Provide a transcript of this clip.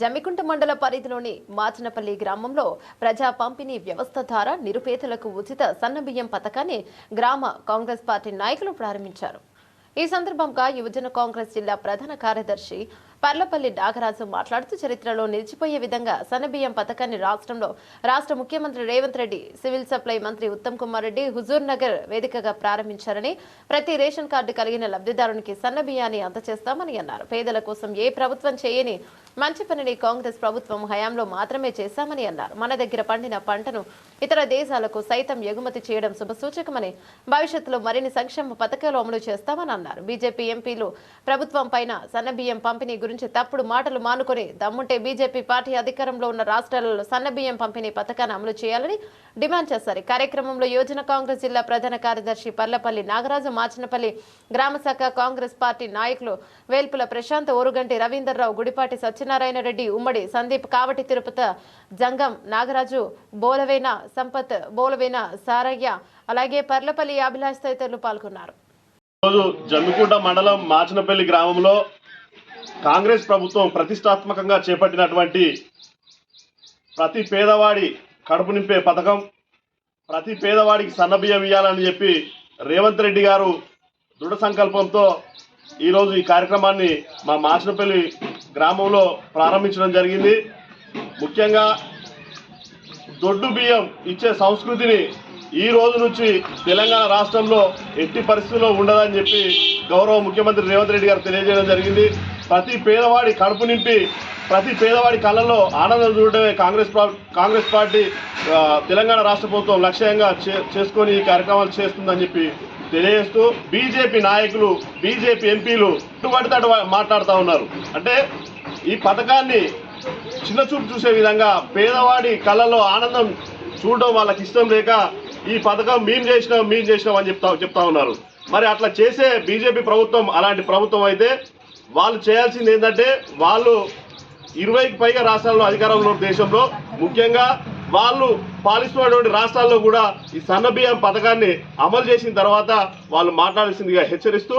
జమ్మికుంట మండల పరిధిలోని మాచనపల్లి గ్రామంలో ప్రజా పంపిణీ వ్యవస్థ ద్వారా నిరుపేదలకు ఉచిత సన్నబియ్యం పథకాన్ని గ్రామ కాంగ్రెస్ పార్టీ నాయకులు ప్రారంభించారు. ఈ సందర్భంగా యువజన కాంగ్రెస్ జిల్లా ప్రధాన కార్యదర్శి పర్లపల్లి నాగరాజు మాట్లాడుతూ చరిత్రలో నిలిచిపోయే విధంగా సన్నబియ్యం పథకాన్ని రాష్ట్ర ముఖ్యమంత్రి రేవంత్ రెడ్డి, సివిల్ సప్లై మంత్రి ఉత్తమ్ కుమార్ రెడ్డి హుజూర్ నగర్ వేదికగా ప్రారంభించారని, ప్రతి రేషన్ కార్డు కలిగిన లబ్ధిదారునికి సన్నబియ్యాన్ని అందజేస్తామని అన్నారు. పేదల కోసం ఏ ప్రభుత్వం చేయని మంచి పనిని కాంగ్రెస్ ప్రభుత్వం హయాంలో మాత్రమే చేశామని అన్నారు. మన దగ్గర పండిన పంటను ఇతర దేశాలకు సైతం ఎగుమతి చేయడం శుభసూచకమని, భవిష్యత్తులో మరిన్ని సంక్షేమ పథకాలు అమలు చేస్తామని అన్నారు. బీజేపీ ఎంపీలు ప్రభుత్వం పైన సన్నబియ్యం పంపిణీ గురించి తప్పుడు మాటలు మానుకొని దమ్ముంటే బీజేపీ పార్టీ అధికారంలో ఉన్న రాష్ట్రాలలో సన్నబియ్యం పంపిణీ పథకాన్ని అమలు చేయాలని డిమాండ్ చేశారు. కార్యక్రమంలో యువజన కాంగ్రెస్ జిల్లా ప్రధాన కార్యదర్శి పర్లపల్లి నాగరాజు, మాచనపల్లి గ్రామ శాఖ కాంగ్రెస్ పార్టీ నాయకులు వేల్పుల ప్రశాంత్, ఓరుగంటి రవీందర్రావు, గుడిపాటి సత్యనారాయణ రెడ్డి, ఉమ్మడి సందీప్, కావటి తిరుపతి, జంగం నాగరాజు, బోలవేన సంపత్, బోలవేన సారయ్య, అలాగే పర్లపల్లి అభిలాష్ తదితరులు పాల్గొన్నారు. జమ్మికుంట మండలం మాచనపల్లి గ్రామంలో కాంగ్రెస్ ప్రభుత్వం ప్రతిష్టాత్మకంగా చేపట్టినటువంటి ప్రతి పేదవాడి కడుపు నింపే పథకం, ప్రతి పేదవాడికి సన్నబియ్యం ఇవ్వాలని చెప్పి రేవంత్ రెడ్డి గారు దృఢ సంకల్పంతో ఈరోజు ఈ కార్యక్రమాన్ని మా మాచనపల్లి గ్రామంలో ప్రారంభించడం జరిగింది. ముఖ్యంగా దొడ్డు బియ్యం ఇచ్చే సంస్కృతిని ఈ రోజు నుంచి తెలంగాణ రాష్ట్రంలో ఎట్టి పరిస్థితుల్లో ఉండదని చెప్పి గౌరవ ముఖ్యమంత్రి రేవంత్ రెడ్డి గారు తెలియజేయడం జరిగింది. ప్రతి పేదవాడి కడుపు నింపి ప్రతి పేదవాడి కళ్ళల్లో ఆనందం చూడటమే కాంగ్రెస్ పార్టీ తెలంగాణ రాష్ట్ర ప్రభుత్వం లక్ష్యంగా చేసుకొని ఈ కార్యక్రమాలు చేస్తుందని చెప్పి తెలియజేస్తూ, బీజేపీ నాయకులు, బీజేపీ ఎంపీలు పడితే మాట్లాడుతూ ఉన్నారు. అంటే ఈ పథకాన్ని చిన్న చూపు చూసే విధంగా పేదవాడి కళ్ళల్లో ఆనందం చూడడం వాళ్ళకి ఇష్టం లేక ఈ పథకం మేము చేసినాం అని చెప్తా ఉన్నారు. మరి అట్లా చేసే బీజేపీ ప్రభుత్వం అలాంటి ప్రభుత్వం అయితే వాళ్ళు చేయాల్సింది ఏంటంటే, వాళ్ళు 20కి పైగా రాష్ట్రాల్లో అధికారంలో దేశంలో ముఖ్యంగా వాళ్ళు పాలిస్తున్నటువంటి రాష్ట్రాల్లో కూడా ఈ సన్నబియ్యం పథకాన్ని అమలు చేసిన తర్వాత వాళ్ళు మాట్లాడాల్సిందిగా హెచ్చరిస్తూ